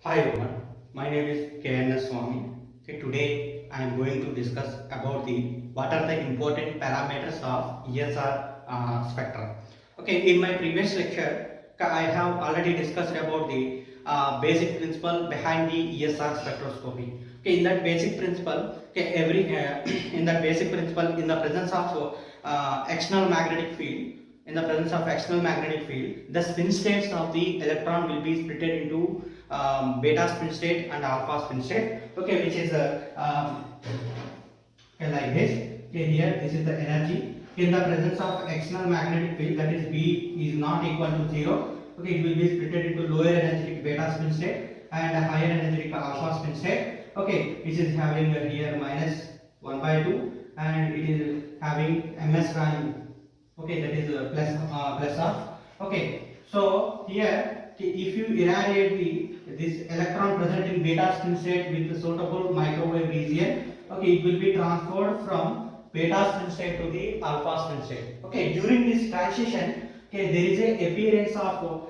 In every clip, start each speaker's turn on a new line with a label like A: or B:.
A: Hi everyone, my name is KNS Swami. Okay, today I am going to discuss about what are the important parameters of ESR spectrum. Okay, in my previous lecture, I have already discussed about the basic principle behind the ESR spectroscopy. Okay, in that basic principle, okay, in that basic principle, in the presence of external magnetic field, the spin states of the electron will be split into beta spin state and alpha spin state. Okay, which is okay, like this. Okay, here this is the energy. In the presence of external magnetic field, that is B is not equal to 0. Okay, it will be split into lower energetic beta spin state and a higher energetic alpha spin state. Okay, which is having here minus 1 by 2 and it is having ms value. Okay, that is plus of. Okay, so here if you irradiate this electron present in beta spin state with the suitable microwave region, okay, it will be transferred from beta spin state to the alpha spin state. Okay, during this transition, okay, there is a appearance of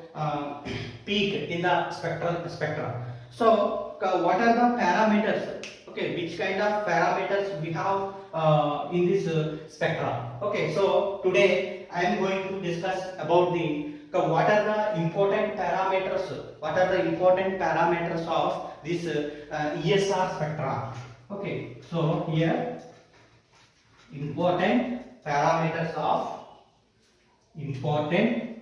A: peak in the spectra. So what are the parameters? Okay, which kind of parameters we have in this spectra? Okay, so today I am going to discuss about what are the important parameters. What are the important parameters of this ESR spectra? Okay, so here important parameters of important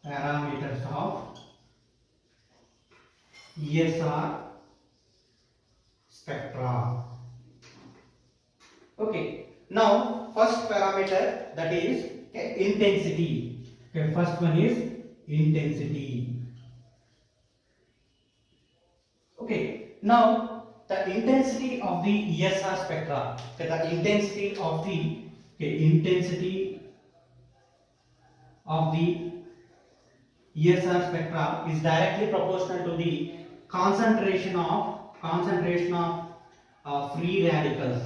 A: parameters of ESR spectra. Okay, now first parameter, that is intensity. Okay, first one is intensity. Okay, now the intensity of the ESR spectra. Okay, the intensity of the ESR spectra is directly proportional to the concentration of free radicals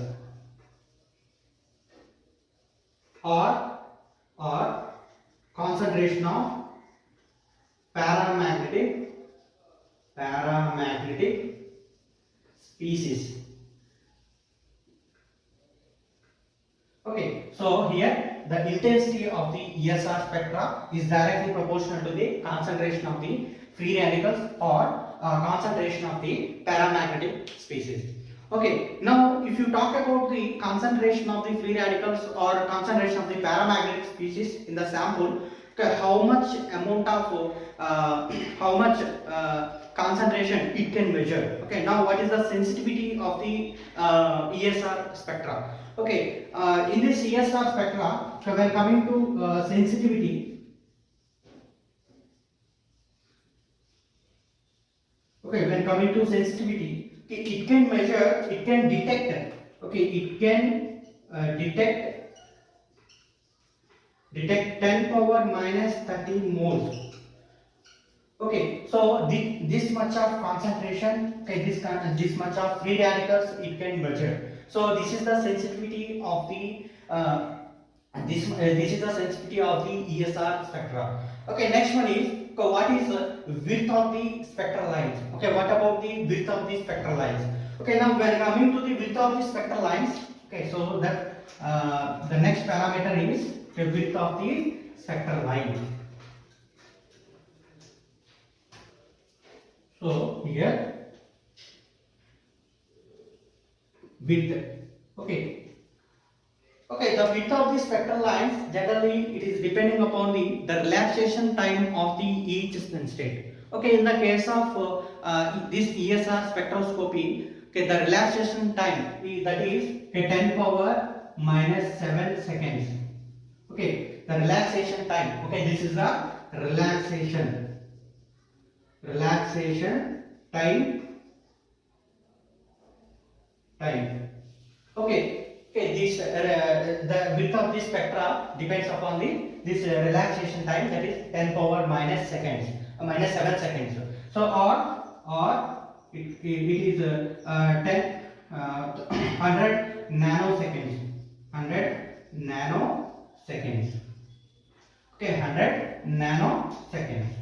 A: or concentration of paramagnetic species. Okay, so here the intensity of the ESR spectra is directly proportional to the concentration of the free radicals or concentration of the paramagnetic species. Okay, now if you talk about the concentration of the free radicals or concentration of the paramagnetic species in the sample, okay, how much amount of concentration it can measure. Okay, now what is the sensitivity of the ESR spectra? Okay, in this ESR spectra, so when coming to sensitivity, okay, when coming to sensitivity, it can measure, it can detect, okay, it can detect 10 power minus 30 moles. Okay, so this much of concentration, okay, this much of free radicals it can measure. So this is the sensitivity of the this is the sensitivity of the ESR spectra. Okay, next one is, okay, what is the width of the spectral lines? Okay, what about the width of the spectral lines? Okay, now when coming to the width of the spectral lines, okay, so that the next parameter is the width of the spectral line. So here width. Okay. Okay, the width of the spectral lines, generally it is depending upon the relaxation time of the each spin state. Okay, in the case of this ESR spectroscopy, okay, the relaxation time that is 10 power minus 7 seconds. Okay, the relaxation time. Okay, this is the relaxation time. Okay. Okay, this the width of the spectra depends upon this relaxation time, that is 10 power minus seconds, minus 7 seconds. So or it is 100 nanoseconds, 100 nanoseconds. Okay, 100 nanoseconds.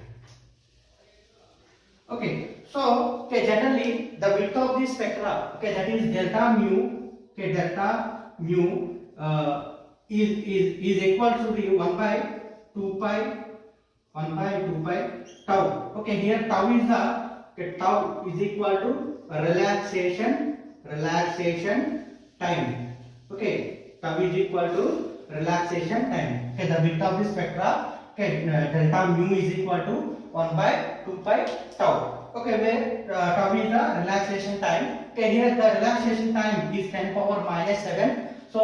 A: Okay, so okay, generally the width of the spectra, okay, that is delta mu, okay, delta mu is equal to the 1 by 2 pi 1 by 2 pi tau. Okay, here tau is the, okay, tau is equal to relaxation time. Okay, tau is equal to relaxation time. Okay, the width of the spectra, okay, delta mu is equal to 1 by 2 pi tau. Okay, where tau is the relaxation time. Okay, here the relaxation time is 10 power minus 7. So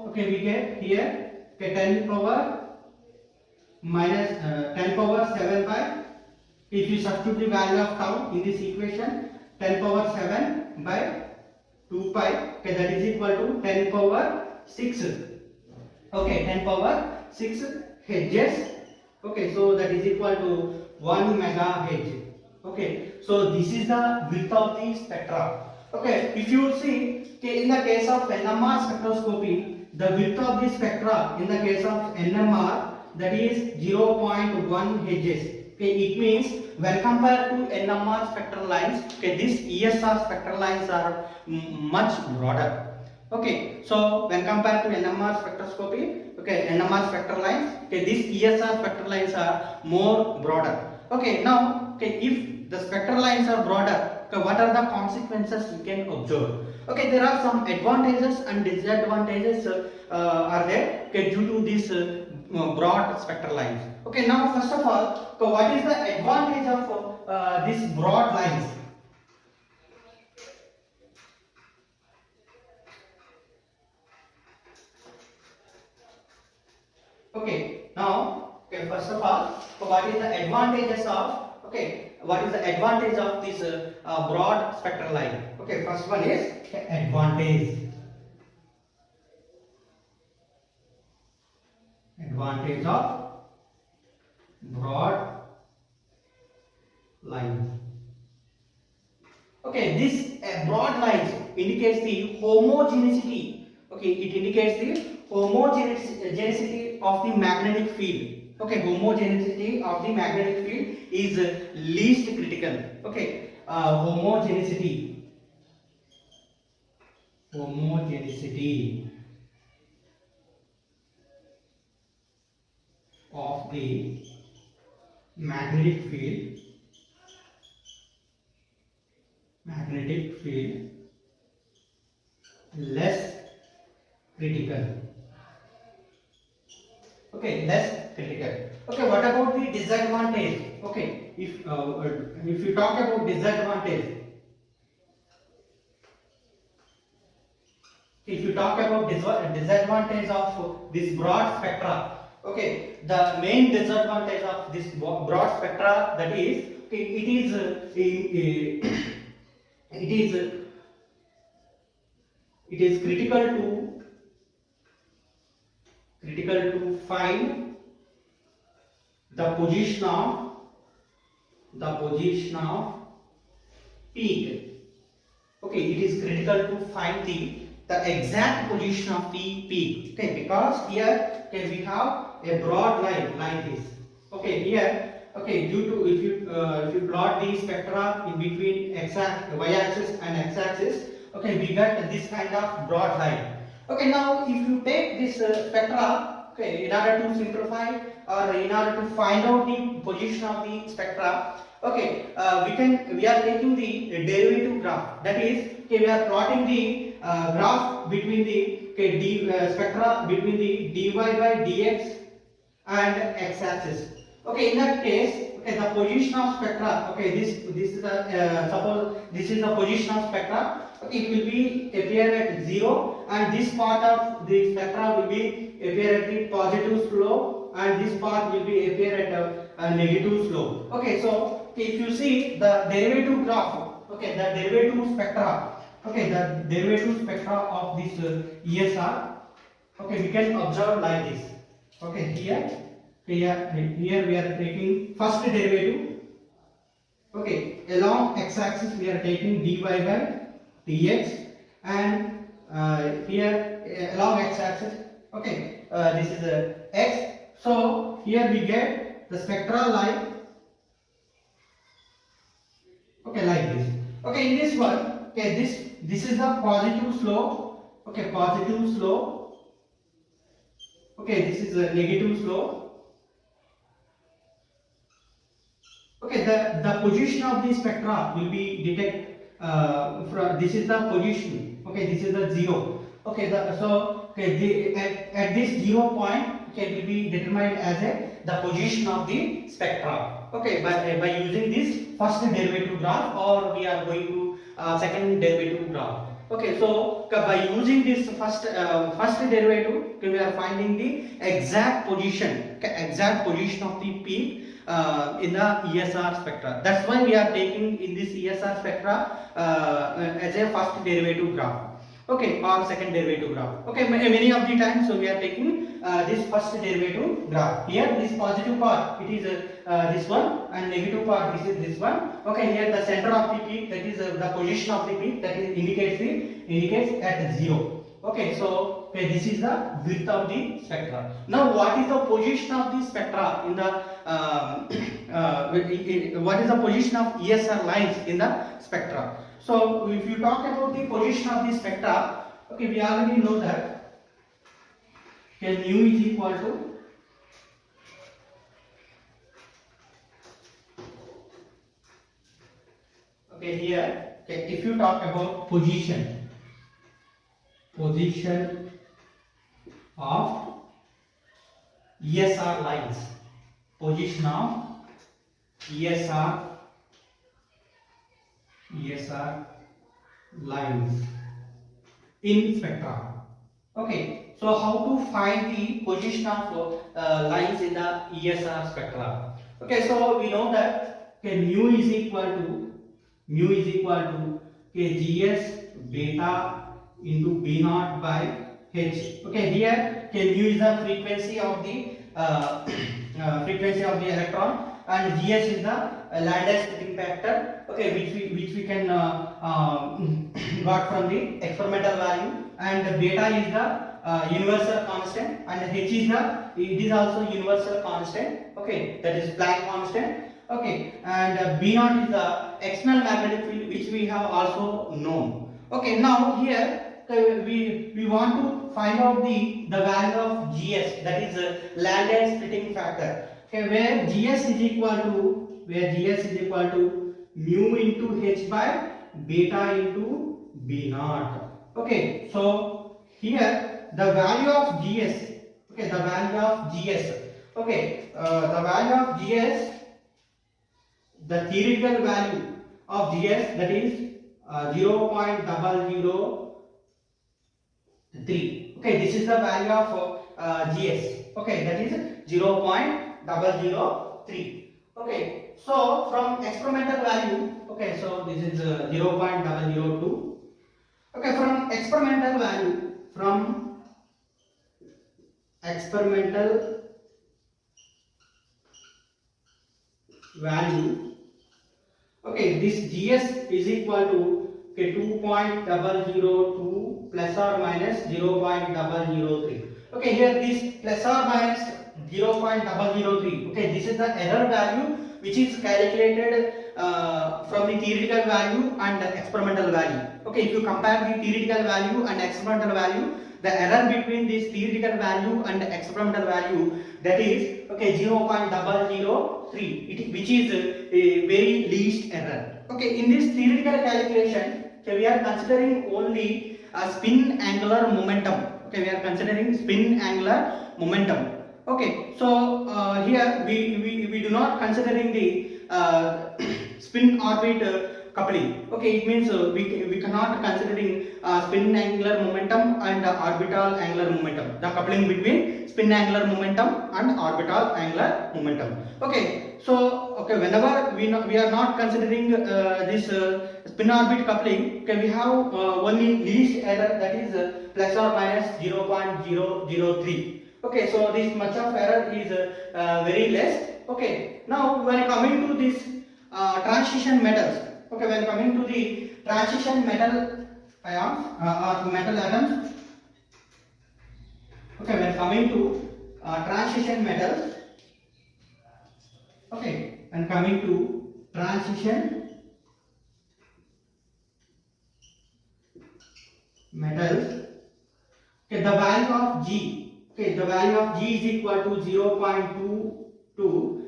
A: okay, we get here, okay, 10 power minus 10 power 7 by, if you substitute the value of tau in this equation, 10 power 7 by 2 pi, okay, that is equal to 10 power 6, okay, 10 power 6 hertz. Okay, so that is equal to 1 megahertz. Okay, so this is the width of the spectra. Okay, if you see, okay, in the case of NMR spectroscopy, the width of the spectra in the case of NMR, that is 0.1 Hz. Okay, it means when compared to NMR spectral lines, okay, these ESR spectral lines are much broader. Okay, so when compared to NMR spectroscopy, okay, NMR spectral lines, okay, these ESR spectral lines are more broader. Okay, now, okay, if the spectral lines are broader, okay, what are the consequences we can observe? Okay, there are some advantages and disadvantages are there, okay, due to these broad spectral lines. Okay, now first of all, so what is the advantage of these broad lines? Okay, now, okay, first of all, so what is the advantages of, okay, what is the advantage of this broad spectral line? Okay, first one is advantage of broad lines. Okay, this broad lines indicates the homogeneity. Okay, it indicates the homogeneity of the magnetic field. Okay, homogeneity of the magnetic field is least critical. Okay, homogeneity of the magnetic field less critical. Okay, less critical. Okay, what about the disadvantage? Okay, if you talk about disadvantage, if you talk about disadvantage of this broad spectra, okay, the main disadvantage of this broad spectra, that is, okay, it is it is critical to find the position of peak. Okay, it is critical to find the exact position of the peak. Okay, because here, okay, we have a broad line like this. Okay, here, okay, due to if you plot the spectra in between y-axis and x-axis, okay, we get this kind of broad line. Okay, now if you take this spectra, okay, in order to simplify or in order to find out the position of the spectra, okay, we are taking the derivative graph. That is, okay, we are plotting the graph between the, okay, spectra between the dy by dx and x-axis. Okay, in that case, okay, the position of spectra, okay, this is the suppose this is the position of spectra. Okay, it will be appear at 0, and this part of the spectra will be appear at the positive slope, and this part will be appear at a negative slope. Okay, so if you see the derivative graph, okay, the derivative spectra, okay, the derivative spectra of this ESR, okay, we can observe like this. Okay, here we are taking first derivative. Okay, along x-axis we are taking dy by dx, and here along x-axis, okay, this is x. So here we get the spectra like, okay, like this. Okay, in this one, okay, this is the positive slope, okay, positive slope, okay, this is a negative slope, okay, the position of the spectra will be detect from, this is the position, okay, this is the 0, okay, okay, at this 0 point, okay, will be determined as the position of the spectra, okay, by using this first derivative graph, or we are going to second derivative graph. Okay, so by using this first derivative, okay, we are finding the exact position, okay, exact position of the peak in the ESR spectra. That's why we are taking in this ESR spectra as a first derivative graph, okay, or second derivative graph. Okay, many of the times, so we are taking this first derivative graph. Here this positive part, it is this one, and negative part, this is this one. Okay, here the center of the peak, that is the position of the peak, that is indicates at 0. Okay, so okay, this is the width of the spectra. Now what is the position of the spectra in the what is the position of ESR lines in the spectra? So if you talk about the position of the spectra, okay, we already know that, okay, mu is equal to, okay, here, okay, if you talk about position of ESR lines, position of ESR lines in spectra. Okay, so how to find the position of lines in the ESR spectra? Okay, so we know that, okay, mu is equal to okay, GS beta into B naught by H. Okay, here, okay, mu is the frequency of the electron, and GS is the Landau splitting factor, okay, which we can got from the experimental value, and beta is the universal constant, and H is it is also universal constant, okay, that is Planck constant, okay, and B naught is the external magnetic field, which we have also known. Okay, now here we want to find out the value of GS, that is Landau splitting factor. Okay, where GS is equal to mu into H by beta into B naught. Okay, so here the value of GS, okay, the value of GS, okay, the value of GS, the theoretical value of GS, that is 0.003. Okay, this is the value of GS. Okay, that is 0.003. Okay, so from experimental value, okay, so this is 0.002. Okay, from experimental value, okay, this GS is equal to, okay, 2.002 plus or minus 0.003. Okay, here this plus or minus 0.003. Okay, this is the error value which is calculated from the theoretical value and the experimental value. Okay, if you compare the theoretical value and experimental value, the error between this theoretical value and the experimental value, that is, okay, 0.003, which is a very least error. Okay, in this theoretical calculation, okay, we are considering only a spin angular momentum. Okay, we are considering spin angular momentum. Okay, so here we do not considering the spin orbit coupling. Okay, it means we cannot considering spin angular momentum and orbital angular momentum, the coupling between spin angular momentum and orbital angular momentum. Okay, so okay, whenever we are not considering this spin orbit coupling, okay, we have only least error, that is plus or minus 0.003. Okay, so this much of error is very less. Okay, now when coming to this transition metals, okay, when coming to the transition metal ions or metal atoms, okay, when coming to transition metals. Okay, and coming to transition metals. Okay, the value of G. Okay, the value of G is equal to 0.22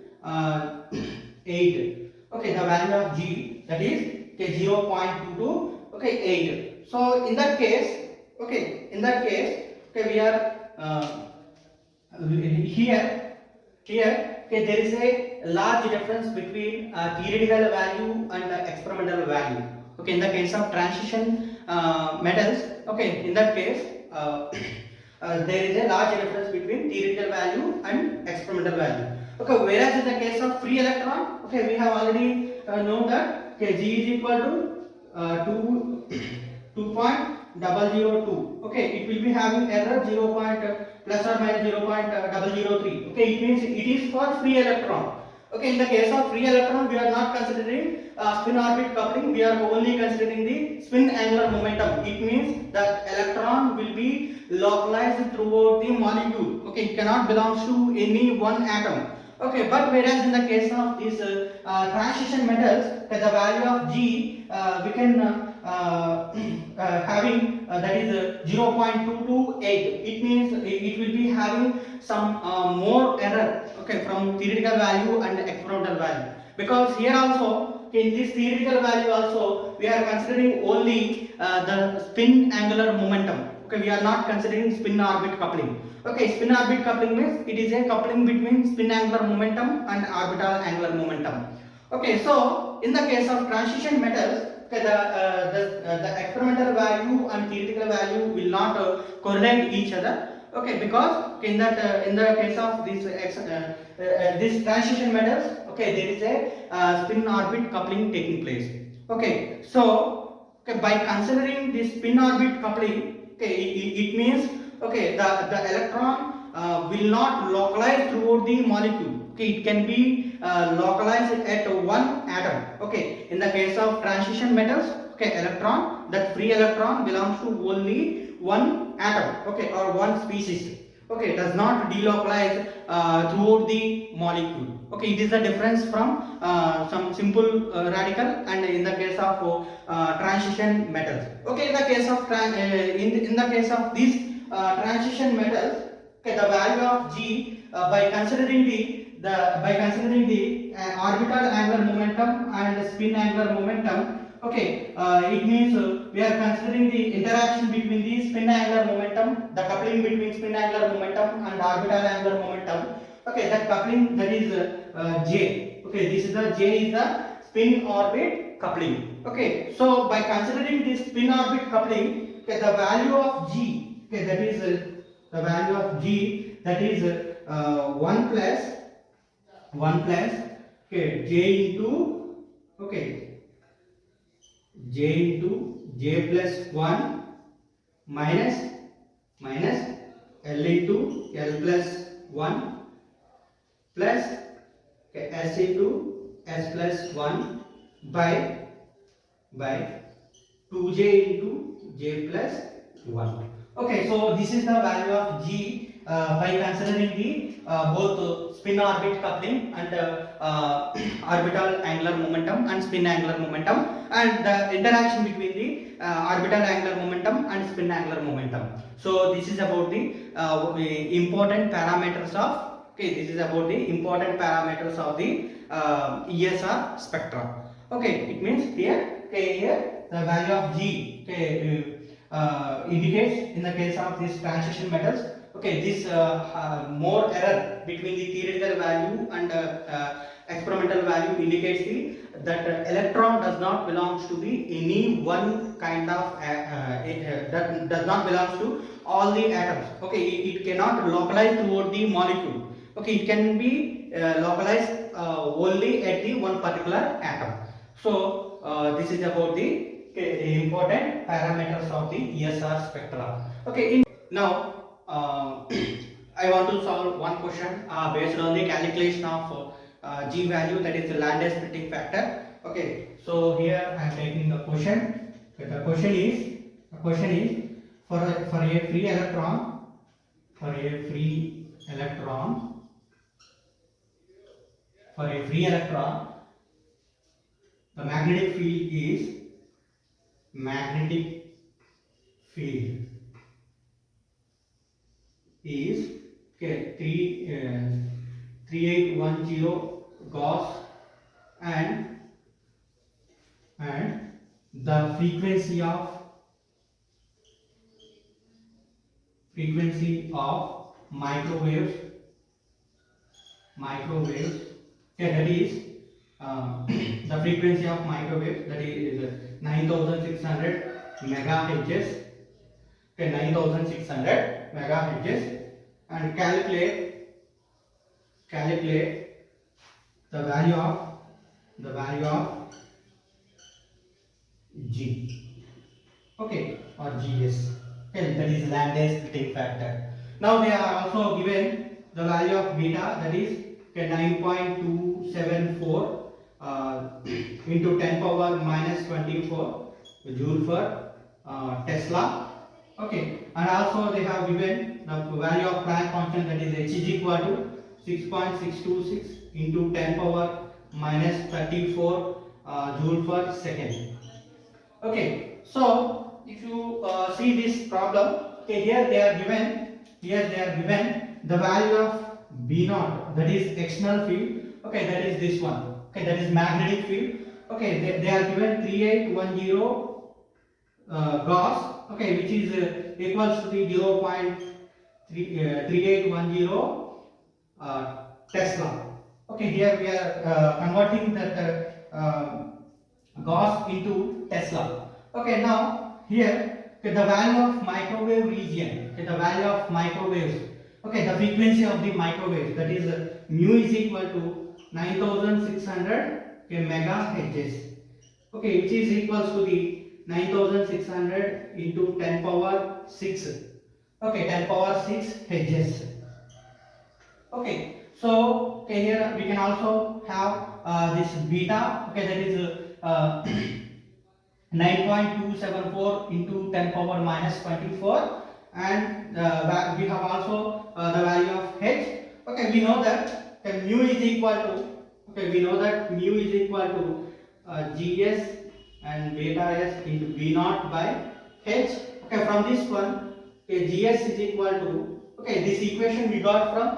A: 8. Okay, the value of G, that is okay, 0.22 okay 8. So in that case, okay, we are here okay, there is a large difference between theoretical value and experimental value. Okay, in the case of transition metals, okay, in that case there is a large difference between theoretical value and experimental value. Okay, whereas in the case of free electron, okay, we have already known that okay, G is equal to 2.002. Okay, it will be having error 0. Plus or minus 0.003. Okay, it means it is for free electron. Okay, in the case of free electron, we are not considering spin orbit coupling. We are only considering the spin angular momentum. It means that electron will be localized throughout the molecule. Okay, it cannot belong to any one atom. Okay, but whereas in the case of these transition metals, the value of G we can having that is 0.228. It means it will be having some more error. Okay, from theoretical value and experimental value, because here also in this theoretical value also we are considering only the spin angular momentum. Okay, we are not considering spin orbit coupling. Okay, spin orbit coupling means it is a coupling between spin angular momentum and orbital angular momentum. Okay, so in the case of transition metals, okay, the experimental value and theoretical value will not correlate each other. Okay, because in the case of this transition metals, okay, there is a spin orbit coupling taking place. Okay, so okay, by considering this spin orbit coupling, okay, it means okay, the electron will not localize throughout the molecule. Okay, it can be localized at one atom. Okay, in the case of transition metals, okay, electron, that free electron belongs to only one atom. Okay, or one species. Okay, does not delocalize throughout the molecule. Okay, it is the difference from some simple radical and in the case of transition metals. Okay, in the case of in the case of these transition metals, okay, the value of G by considering the orbital angular momentum and spin angular momentum. Okay, it means we are considering the interaction between the spin angular momentum, the coupling between spin angular momentum and orbital angular momentum. Okay, that coupling, that is J. Okay, this is the J is the spin orbit coupling. Okay, so by considering this spin orbit coupling, okay, the value of G, okay, that is the value of G, that is 1 plus okay, J into okay, J into J plus 1 minus L into L plus 1 plus okay, S into S plus 1 by 2J into J plus 1. Okay, so this is the value of G by considering the both spin orbit coupling and orbital angular momentum and spin angular momentum, and the interaction between the orbital angular momentum and spin angular momentum. So this is about the important parameters of okay, this is about the important parameters of the ESR spectra. Okay, it means here okay, here the value of G okay, indicates in the case of these transition metals. Okay, this more error between the theoretical value and experimental value indicates that electron does not belongs to the any one kind of that does not belongs to all the atoms. Okay, it cannot localize toward the molecule. Okay, it can be localized only at the one particular atom. So this is about the important parameters of the ESR spectra. Okay, now I want to solve one question based on the calculation of G value, that is the Landau splitting factor. Okay, so here I am taking the question. Okay, the question is for a free electron, for a free electron, for a free electron, the magnetic field is okay, 3810 Gauss, and the frequency of microwaves, okay, that is the frequency of microwave, that is 9600 megahertz, okay, 9600 megahertz, and calculate the value of G, okay, or GS, okay, that is Landau splitting factor. Now they are also given the value of beta, that is okay, 9.274 into 10 power minus 24 joule per Tesla, okay, and also they have given the value of Planck constant, that is H is equal to 6.626 into 10 power minus 34 joule per second. Okay, so if you see this problem, okay, here they are given the value of B naught, that is external field, okay, that is this one, okay, that is magnetic field, okay, they are given 3810 Gauss, okay, which is equals to the 0.3810 Tesla. Okay, here we are converting that Gauss into Tesla. Okay, now here, okay, the value of microwave region, okay, the value of microwaves, okay, the frequency of the microwaves, that is mu is equal to 9600 okay, megahertz, okay, which is equals to the 9600 into 10 power 6, okay, 10 power 6 hertz. Okay, so okay, here we can also have this beta, okay, that is 9.274 into 10 power minus 24, and we have also the value of h. Okay, we know that mu is equal to, okay, we know that mu is equal to Gs and beta s into B naught by h. Okay, from this one, okay, Gs is equal to, okay, this equation we got from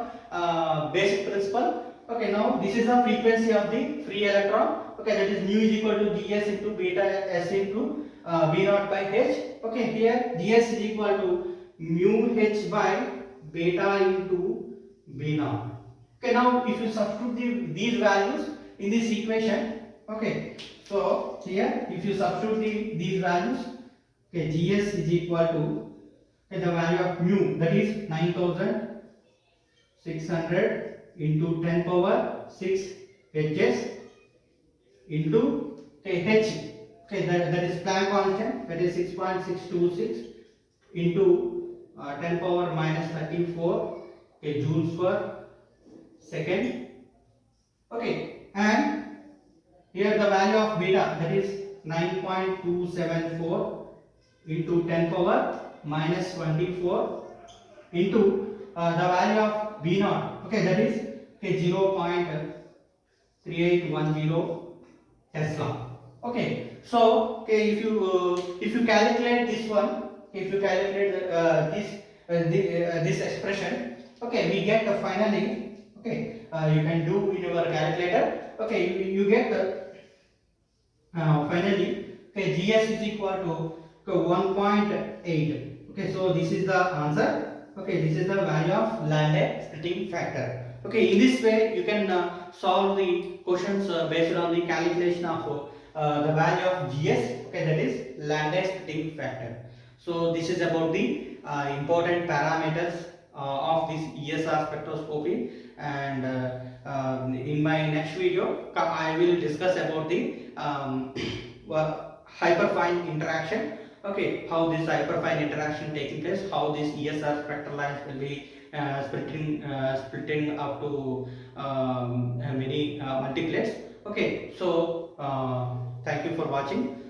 A: basic principle. Okay, now this is the frequency of the free electron. Okay, that is mu is equal to Gs into beta s into B naught by h. Okay, here Gs is equal to mu h by beta into B naught. Okay, now if you substitute these values in this equation, okay, so here if you substitute these values, okay, Gs is equal to, okay, the value of mu, that is 9600 into 10 power 6 Hs into, okay, H, okay, that is Planck constant, that is 6.626 into 10 power minus 34 okay, joules per second. Okay, and here the value of beta, that is 9.274 into 10 power minus 24 into the value of B naught, okay, that is okay, 0.3810 Tesla. Okay, so okay, if you calculate this one, if you calculate this expression, okay, we get finally, okay, you can do in your calculator, okay, you get finally, okay, Gs is equal to okay, 1.8. Okay, so this is the answer. Okay, this is the value of Landau splitting factor. Okay, in this way you can solve the questions based on the calculation of the value of Gs. Okay, that is Landau splitting factor. So this is about the important parameters of this ESR spectroscopy, and in my next video I will discuss about the hyperfine interaction. Okay, how this hyperfine interaction taking place, how this ESR spectral lines will be splitting up to many multiplets. Okay, so thank you for watching.